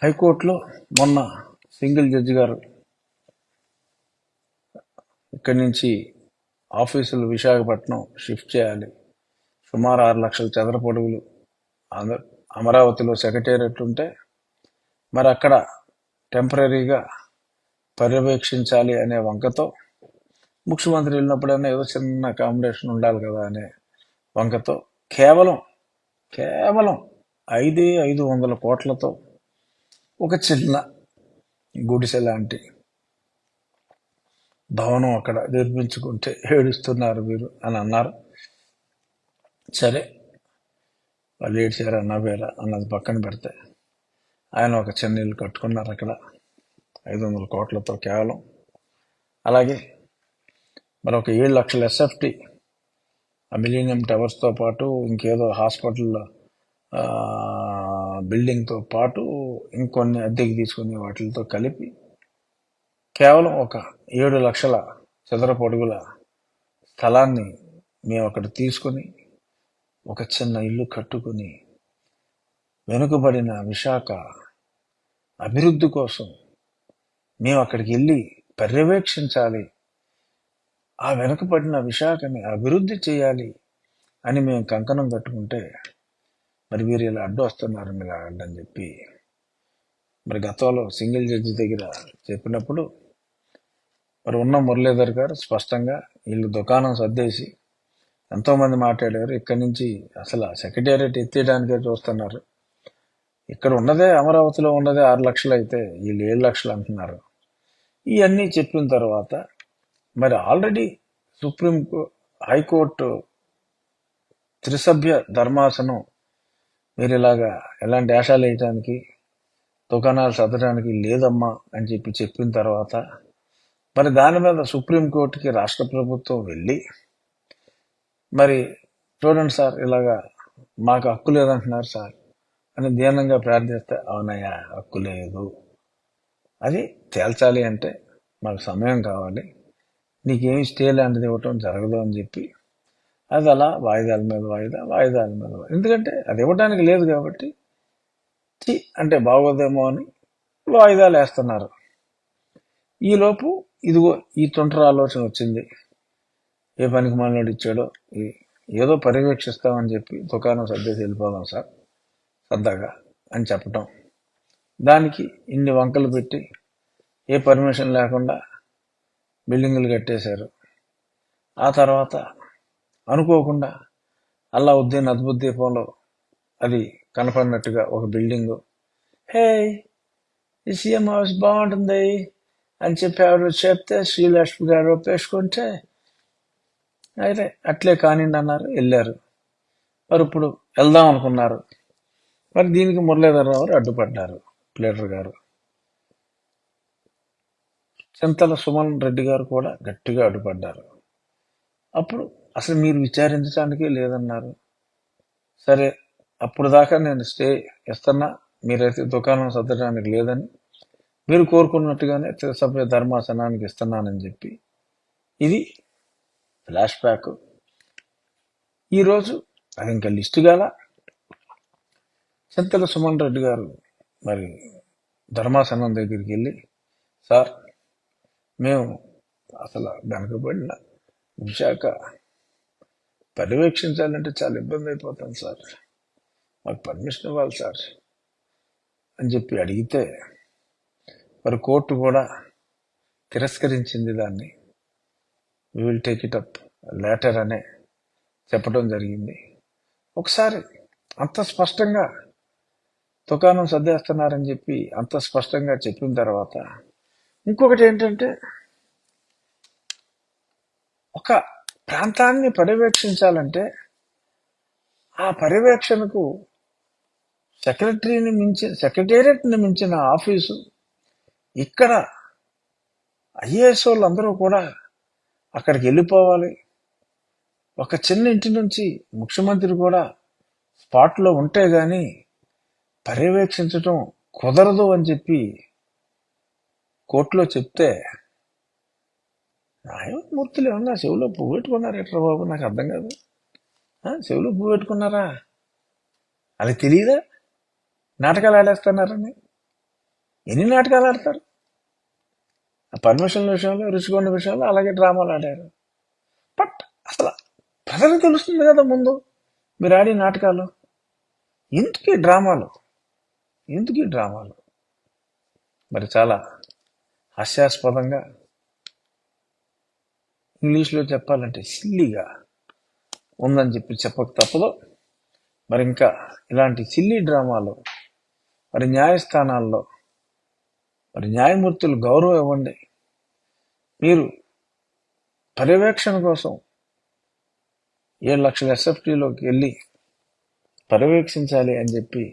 హైకోర్టులో మొన్న single judge గారు ఇక్కడి నుంచి ఆఫీసులు విశాఖపట్నం షిఫ్ట్ చేయాలి, సుమారు 6 లక్షల చదరపు అడుగులు అమరావతిలో సెక్రటేరియట్ ఉంటే మరి అక్కడ టెంపరీగా పర్యవేక్షించాలి అనే వంకతో ముఖ్యమంత్రి వెళ్ళినప్పుడైనా ఏదో చిన్న అకామిడేషన్ ఉండాలి కదా అనే వంకతో కేవలం 500 కోట్లతో ఒక చిన్న గుడిసె లాంటి భవనం అక్కడ నిర్మించుకుంటే ఏడుస్తున్నారు మీరు అని అన్నారు. సరే, వాళ్ళు ఏడ్చారు అన్నా పేరా అన్నది పక్కన పెడితే ఆయన ఒక చిన్న ఇల్లు కట్టుకున్నారు అక్కడ 500 కోట్లతో కేవలం. అలాగే మరొక 7 లక్షల ఎస్ఎఫ్టీ మిలీనియం టవర్స్తో పాటు ఇంకేదో హాస్పిటల్ బిల్డింగ్తో పాటు ఇంకొన్ని అద్దెకి తీసుకునే వాటితో కలిపి కేవలం ఒక 7 లక్షల చదరపు అడుగుల స్థలాన్ని మేము అక్కడ తీసుకుని ఒక చిన్న ఇల్లు కట్టుకుని వెనుకబడిన విశాఖ అభివృద్ధి కోసం మేము అక్కడికి వెళ్ళి పర్యవేక్షించాలి, ఆ వెనుకబడిన విశాఖని అభివృద్ధి చేయాలి అని మేము కంకణం కట్టుకుంటే మరి వీరు ఇలా అడ్డు వస్తున్నారు మీరు అడ్డని చెప్పి మరి గతంలో సింగిల్ జడ్జి దగ్గర చెప్పినప్పుడు మరి ఉన్న మురళీధర్ గారు స్పష్టంగా వీళ్ళు దుకాణం సర్దేసి ఎంతోమంది మాట్లాడారు, ఇక్కడి నుంచి అసలు సెక్రటేరియట్ ఎత్తేయడానికే చూస్తున్నారు, ఇక్కడ ఉన్నదే అమరావతిలో ఉన్నదే 6 లక్షలు అయితే వీళ్ళు 7 లక్షలు అంటున్నారు. ఇవన్నీ చెప్పిన తర్వాత మరి ఆల్రెడీ హైకోర్టు త్రిసభ్య ధర్మాసనం మీరు ఇలాగా ఎలాంటి వేషాలు వేయటానికి దుకాణాలు సర్దడానికి లేదమ్మా అని చెప్పిన తర్వాత మరి దాని మీద సుప్రీంకోర్టుకి రాష్ట్ర ప్రభుత్వం వెళ్ళి మరి చూడండి సార్, ఇలాగా మాకు హక్కు లేదంటున్నారు సార్ అని దీనంగా ప్రార్థిస్తే అవునయ్యా హక్కు లేదు, అది తేల్చాలి అంటే మాకు సమయం కావాలి, నీకేమి స్టే లాంటిది ఇవ్వటం జరగదు అని చెప్పి అది అలా వాయిదాల మీద వాయిదాల మీద ఎందుకంటే అది ఇవ్వడానికి లేదు కాబట్టి అంటే బాగోదేమో అని వాయిదాలు వేస్తున్నారు. ఈలోపు ఇదిగో ఈ తొంటర ఆలోచన వచ్చింది, ఏ పనికి మనోడు ఇచ్చాడో ఏదో పర్యవేక్షిస్తామని చెప్పి దుకాణం సర్దేసి వెళ్ళిపోదాం సార్ సరదాగా అని చెప్పటం, దానికి ఇన్ని వంకలు పెట్టి ఏ పర్మిషన్ లేకుండా బిల్డింగులు కట్టేశారు. ఆ తర్వాత అనుకోకుండా అల్లావుద్దీన్ అద్భుత దీపంలో అది కనపడినట్టుగా ఒక బిల్డింగు, హే ఈ సీఎం హౌస్ బాగుంటుంది అని చెప్పి ఎవరు చెప్తే శ్రీలక్ష్మి గారు ఒప్పేసుకుంటే అయితే అట్లే కానిండి అన్నారు, వెళ్ళారు. మరి ఇప్పుడు వెళ్దాం అనుకున్నారు, మరి దీనికి మురళీధర్ రావు అడ్డుపడ్డారు, ప్లేటర్ గారు. చింతల సుమన్ రెడ్డి గారు కూడా గట్టిగా అడ్డుపడ్డారు. అప్పుడు అసలు మీరు విచారించడానికే లేదన్నారు. సరే, అప్పుడు దాకా నేను స్టే ఇస్తున్నా, మీరైతే దుకాణం సర్దడానికి లేదని మీరు కోరుకున్నట్టుగానే త్రిసభ్య ధర్మాసనానికి ఇస్తున్నానని చెప్పి ఇది ఫ్లాష్ బ్యాక్. ఈరోజు అది ఇంకా లిస్టు గాల చింతల సుమన్ రెడ్డి గారు మరి ధర్మాసనం దగ్గరికి వెళ్ళి, సార్ మేము అసలు వెనకబడిన విశాఖ పర్యవేక్షించాలంటే చాలా ఇబ్బంది అయిపోతాం సార్, మాకు పర్మిషన్ ఇవ్వాలి సార్ అని చెప్పి అడిగితే మరి కోర్టు కూడా తిరస్కరించింది దాన్ని. We will take it up later అనే చెప్పడం జరిగింది. ఒకసారి అంత స్పష్టంగా దుకాణం సర్దేస్తున్నారని చెప్పి అంత స్పష్టంగా చెప్పిన తర్వాత ఇంకొకటి ఏంటంటే, ఒక ప్రాంతాన్ని పర్యవేక్షించాలంటే ఆ పర్యవేక్షణకు సెక్రటేరియట్ని మించిన ఆఫీసు ఇక్కడ ఐఏఎస్ వాళ్ళందరూ కూడా అక్కడికి వెళ్ళిపోవాలి. ఒక చిన్న ఇంటి నుంచి ముఖ్యమంత్రి కూడా స్పాట్లో ఉంటే గాని పర్యవేక్షించడం కుదరదు అని చెప్పి కోర్టులో చెప్తే న్యాయమూర్తులు ఏమన్నా చెవిలో పువ్వు పెట్టుకున్నారు ఎట్రా బాబు, నాకు అర్థం కాదు. చెవిలో పువ్వు పెట్టుకున్నారా, అది తెలియదా నాటకాలు ఆడేస్తున్నారని? ఎన్ని నాటకాలు ఆడతారు? ఆ పర్మిషన్ల విషయంలో, రుచికొండ విషయంలో అలాగే డ్రామాలు ఆడారు. బట్ అసలు ప్రజలకు తెలుస్తుంది కదా ముందు మీరు ఆడి నాటకాలు. ఎందుకు ఈ డ్రామాలు? ఎందుకు ఈ డ్రామాలు? మరి చాలా హాస్యాస్పదంగా, ఇంగ్లీష్లో చెప్పాలంటే సిల్లీగా ఉందని చెప్పక తప్పదు. మరి ఇంకా ఇలాంటి సిల్లీ డ్రామాలు మరి న్యాయస్థానాల్లో మరి న్యాయమూర్తులు గౌరవం ఇవ్వండి. మీరు పర్యవేక్షణ కోసం 7 లక్షల ఎస్ఎఫ్టీలోకి వెళ్ళి పర్యవేక్షించాలి అని చెప్పి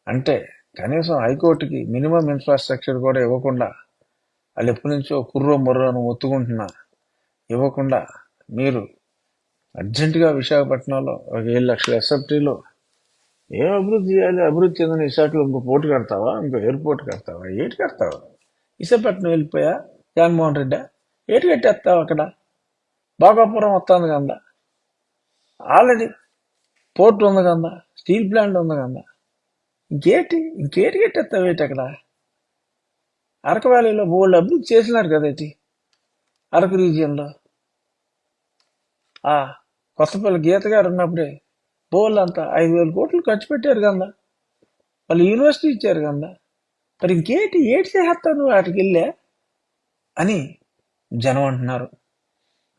అంటే కనీసం హైకోర్టుకి మినిమం ఇన్ఫ్రాస్ట్రక్చర్ కూడా ఇవ్వకుండా, వాళ్ళు ఎప్పటి నుంచో కుర్రో మొర్రోను ఒత్తుకుంటున్నా ఇవ్వకుండా మీరు అర్జెంటుగా విశాఖపట్నంలో ఒక 7 లక్షల ఎస్ఎఫ్టీలో ఏం అభివృద్ధి చేయాలి? అభివృద్ధి చెందిన విశాఖలో ఇంకో పోర్టు కడతావా? ఇంకో ఎయిర్పోర్ట్ కడతావా? ఏటి కడతావా? విశాఖపట్నం వెళ్ళిపోయా జగన్మోహన్ రెడ్డి? ఏటి కట్టేస్తావు అక్కడ? భోగాపురం వస్తుంది కదా, ఆల్రెడీ పోర్ట్ ఉంది కదా, స్టీల్ ప్లాంట్ ఉంది కదా, ఇంకేటి కట్టేస్తావు ఏంటి అక్కడ? అరకు వ్యాలీలో బోల్డ్ అభివృద్ధి చేసినారు కదా ఏంటి అరకు రీజియన్లో. ఆ కొత్తపల్లి గీత గారు ఉన్నప్పుడే బోల్డ్ అంతా 5,000 కోట్లు ఖర్చు పెట్టారు కదా, వాళ్ళు యూనివర్సిటీ ఇచ్చారు కదా, మరి ఏటి చేస్తావు నువ్వు వాటికి వెళ్ళే అని జనం అంటున్నారు.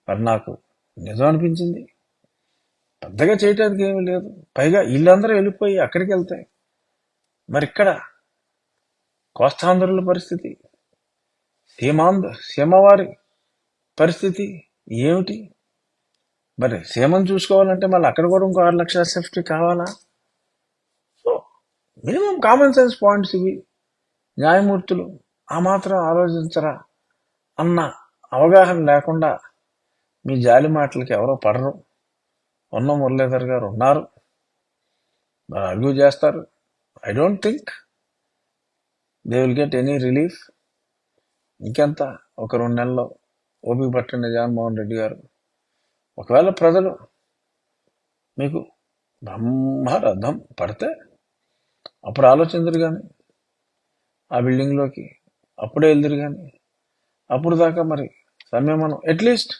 మరి నాకు నిజం అనిపించింది, పెద్దగా చేయటానికి ఏమీ లేదు. పైగా వీళ్ళందరూ వెళ్ళిపోయి అక్కడికి వెళ్తాయి. మరి ఇక్కడ కోస్తాంధ్రుల పరిస్థితి, సీమవారి పరిస్థితి ఏమిటి? మరి సీమను చూసుకోవాలంటే మళ్ళీ అక్కడ కూడా ఇంకో 6 లక్షల సేఫ్టీ కావాలా? So minimum common sense points ఇవి. న్యాయమూర్తులు ఆ మాత్రం ఆలోచించరా అన్న అవగాహన లేకుండా మీ జాలి మాటలకి ఎవరో పడరు. ఉన్న మురళీధర్ గారు ఉన్నారు, మరి ఆర్గ్యూ చేస్తారు. I don't think they will get any relief. ఇంకెంత ఒక 2 నెలల్లో ఓపిక పట్టండి జగన్మోహన్ రెడ్డి గారు. ఒకవేళ ప్రజలు మీకు బ్రహ్మరథం పడితే అప్పుడు ఆలోచించరు, కానీ ఆ బిల్డింగ్లోకి అప్పుడే వెళ్దురు. కానీ అప్పుడు దాకా మరి సంయమనం అట్లీస్ట్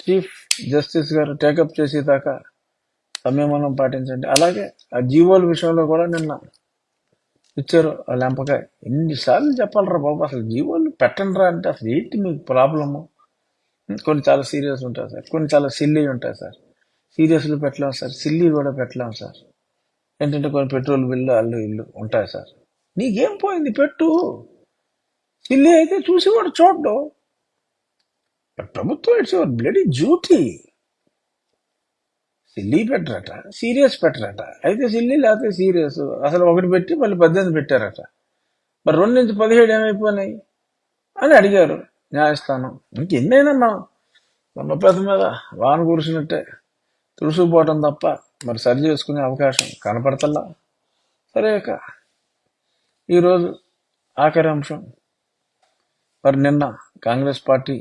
చీఫ్ జస్టిస్ గారు టేకప్ చేసేదాకా సంయమనం పాటించండి. అలాగే ఆ జీవోల విషయంలో కూడా నిన్న ఇచ్చారు ఆ లెంపకాయ. ఎన్నిసార్లు చెప్పాలరా బాబు, అసలు జీవోలు పెట్టండి రా అంటే అసలు ఏంటి మీకు ప్రాబ్లము? కొన్ని చాలా సీరియస్ ఉంటాయి సార్, కొన్ని చాలా సిల్లీ ఉంటాయి సార్. సీరియస్లు పెట్టలేము సార్, సిల్లీ కూడా పెట్టలేము సార్. ఏంటంటే కొన్ని పెట్రోల్ బిల్లు అల్లు ఇల్లు ఉంటాయి సార్. నీకేం పోయింది, పెట్టు. సిల్లీ అయితే చూసి కూడా చూడ్డు. ప్రభుత్వం it's your bloody duty. Silly పెట్టరట, సీరియస్ పెట్టరట. అయితే సిల్లీ లేకపోతే సీరియస్ అసలు ఒకటి పెట్టి మళ్ళీ 18 పెట్టారట. మరి 2 నుంచి 17 ఏమైపోయినాయి అని అడిగారు న్యాయస్థానం. ఇంకెన్నైనా మన పెద్ద మీద వాన కురిసినట్టే తుడుసుకుపోవటం తప్ప మరి సరి చేసుకునే అవకాశం కనపడతల్లా. సరే, ఇక ఈరోజు ఆఖరి అంశం. మరి నిన్న కాంగ్రెస్ పార్టీ